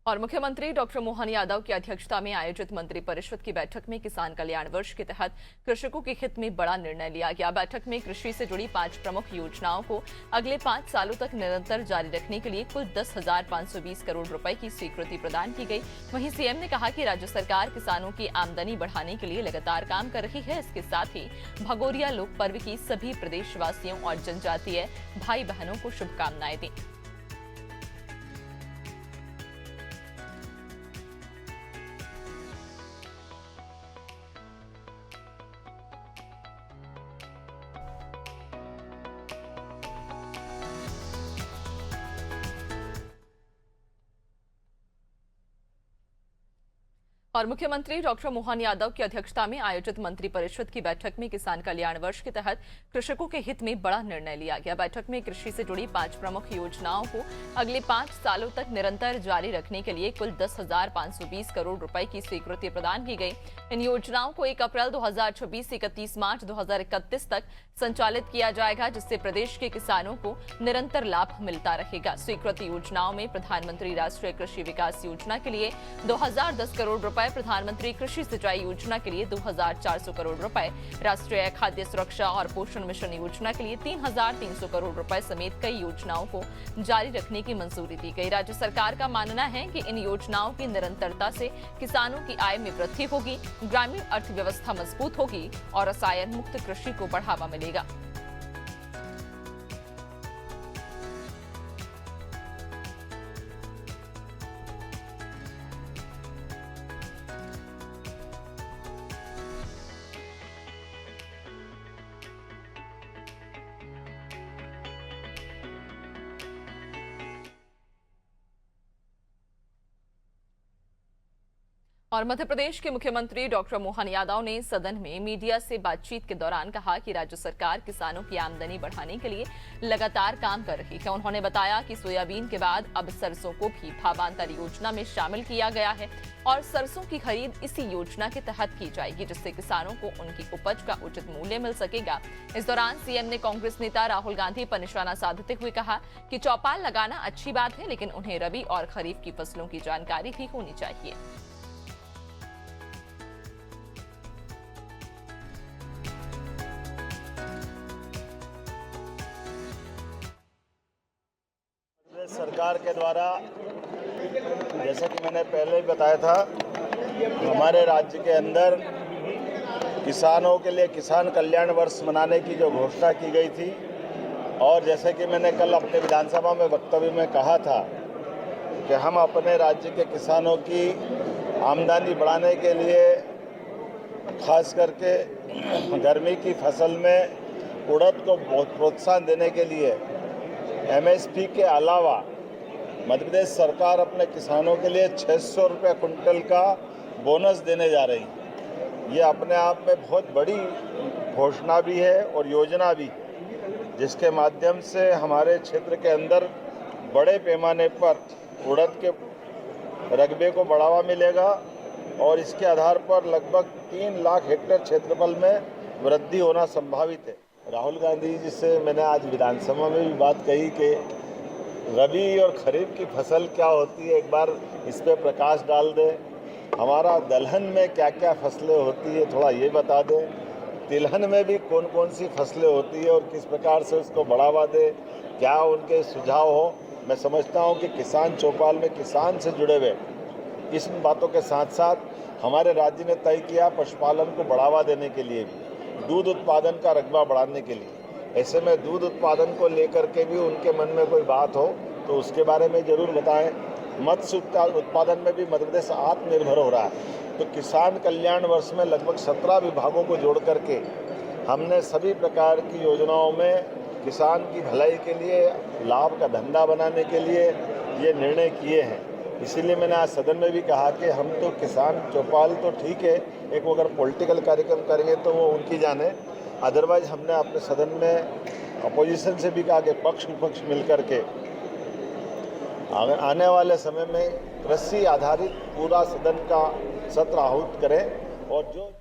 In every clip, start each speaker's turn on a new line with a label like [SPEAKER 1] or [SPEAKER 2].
[SPEAKER 1] और मुख्यमंत्री डॉक्टर मोहन यादव की अध्यक्षता में आयोजित मंत्रिपरिषद की बैठक में किसान कल्याण वर्ष के तहत कृषकों के हित में बड़ा निर्णय लिया गया। बैठक में कृषि से जुड़ी 5 प्रमुख योजनाओं को अगले 5 सालों तक निरंतर जारी रखने के लिए कुल 10,520 करोड़ रुपए की स्वीकृति प्रदान की गई। वहीं सीएम ने कहा कि राज्य सरकार किसानों की आमदनी बढ़ाने के लिए लगातार काम कर रही है। इसके साथ ही भगोरिया लोक पर्व की सभी प्रदेशवासियों और जनजातीय भाई बहनों को शुभकामनाएं दी। और मुख्यमंत्री डॉक्टर मोहन यादव की अध्यक्षता में आयोजित मंत्रिपरिषद की बैठक में किसान कल्याण वर्ष के तहत कृषकों के हित में बड़ा निर्णय लिया गया। बैठक में कृषि से जुड़ी 5 प्रमुख योजनाओं को अगले 5 सालों तक निरंतर जारी रखने के लिए कुल 10,520 करोड़ रुपए की स्वीकृति प्रदान की गई। इन योजनाओं को 1 अप्रैल 2026 से 31 मार्च 2031 तक संचालित किया जाएगा, जिससे प्रदेश के किसानों को निरंतर लाभ मिलता रहेगा। स्वीकृत योजनाओं में प्रधानमंत्री राष्ट्रीय कृषि विकास योजना के लिए 2010 करोड़ रुपए, प्रधानमंत्री कृषि सिंचाई योजना के लिए 2,400 करोड़ रुपए, राष्ट्रीय खाद्य सुरक्षा और पोषण मिशन योजना के लिए 3,300 करोड़ रुपए समेत कई योजनाओं को जारी रखने की मंजूरी दी गई। राज्य सरकार का मानना है कि इन योजनाओं की निरंतरता से किसानों की आय में वृद्धि होगी, ग्रामीण अर्थव्यवस्था मजबूत होगी और रसायन मुक्त कृषि को बढ़ावा मिलेगा। और मध्य प्रदेश के मुख्यमंत्री डॉक्टर मोहन यादव ने सदन में मीडिया से बातचीत के दौरान कहा कि राज्य सरकार किसानों की आमदनी बढ़ाने के लिए लगातार काम कर रही है। उन्होंने बताया कि सोयाबीन के बाद अब सरसों को भी भावांतर योजना में शामिल किया गया है और सरसों की खरीद इसी योजना के तहत की जाएगी, जिससे किसानों को उनकी उपज का उचित मूल्य मिल सकेगा। इस दौरान सीएम ने कांग्रेस नेता राहुल गांधी पर निशाना साधते हुए कहा कि चौपाल लगाना अच्छी बात है, लेकिन उन्हें रबी और खरीफ की फसलों की जानकारी भी होनी चाहिए।
[SPEAKER 2] सरकार के द्वारा, जैसा कि मैंने पहले ही बताया था, हमारे राज्य के अंदर किसानों के लिए किसान कल्याण वर्ष मनाने की जो घोषणा की गई थी, और जैसे कि मैंने कल अपने विधानसभा में वक्तव्य में कहा था कि हम अपने राज्य के किसानों की आमदनी बढ़ाने के लिए खास करके गर्मी की फसल में उड़द को बहुत प्रोत्साहन देने के लिए एमएसपी के अलावा मध्य प्रदेश सरकार अपने किसानों के लिए 600 रुपये कुंटल का बोनस देने जा रही है। ये अपने आप में बहुत बड़ी घोषणा भी है और योजना भी है, जिसके माध्यम से हमारे क्षेत्र के अंदर बड़े पैमाने पर उड़द के रकबे को बढ़ावा मिलेगा और इसके आधार पर लगभग 3 लाख हेक्टेयर क्षेत्रफल में वृद्धि होना संभावित है। राहुल गांधी जी से मैंने आज विधानसभा में भी बात कही कि रबी और खरीफ की फसल क्या होती है, एक बार इस पर प्रकाश डाल दें। हमारा दलहन में क्या क्या फसलें होती है थोड़ा ये बता दें। तिलहन में भी कौन कौन सी फसलें होती है और किस प्रकार से उसको बढ़ावा दें, क्या उनके सुझाव हो। मैं समझता हूँ कि किसान चौपाल में किसान से जुड़े हुए इस बातों के साथ साथ हमारे राज्य ने तय किया पशुपालन को बढ़ावा देने के लिए भी, दूध उत्पादन का रकबा बढ़ाने के लिए। ऐसे में दूध उत्पादन को लेकर के भी उनके मन में कोई बात हो तो उसके बारे में ज़रूर बताएं। मत्स्य उत्पादन में भी मध्य प्रदेश आत्मनिर्भर हो रहा है, तो किसान कल्याण वर्ष में लगभग 17 विभागों को जोड़ करके हमने सभी प्रकार की योजनाओं में किसान की भलाई के लिए, लाभ का धंधा बनाने के लिए ये निर्णय किए हैं। इसीलिए मैंने आज सदन में भी कहा कि हम तो किसान चौपाल तो ठीक है, एक अगर पॉलिटिकल कार्यक्रम करेंगे तो वो उनकी जाने, अदरवाइज हमने अपने सदन में अपोजिशन से भी कहा कि पक्ष विपक्ष मिलकर के आने वाले समय में कृषि आधारित पूरा सदन का सत्र आहूत करें। और जो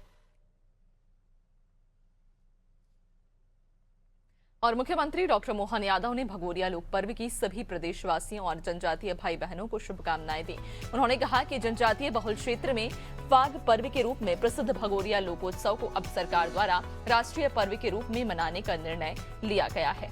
[SPEAKER 1] और मुख्यमंत्री डॉक्टर मोहन यादव ने भगोरिया लोक पर्व की सभी प्रदेशवासियों और जनजातीय भाई बहनों को शुभकामनाएं दी। उन्होंने कहा कि जनजातीय बहुल क्षेत्र में फाग पर्व के रूप में प्रसिद्ध भगोरिया लोकोत्सव को अब सरकार द्वारा राष्ट्रीय पर्व के रूप में मनाने का निर्णय लिया गया है।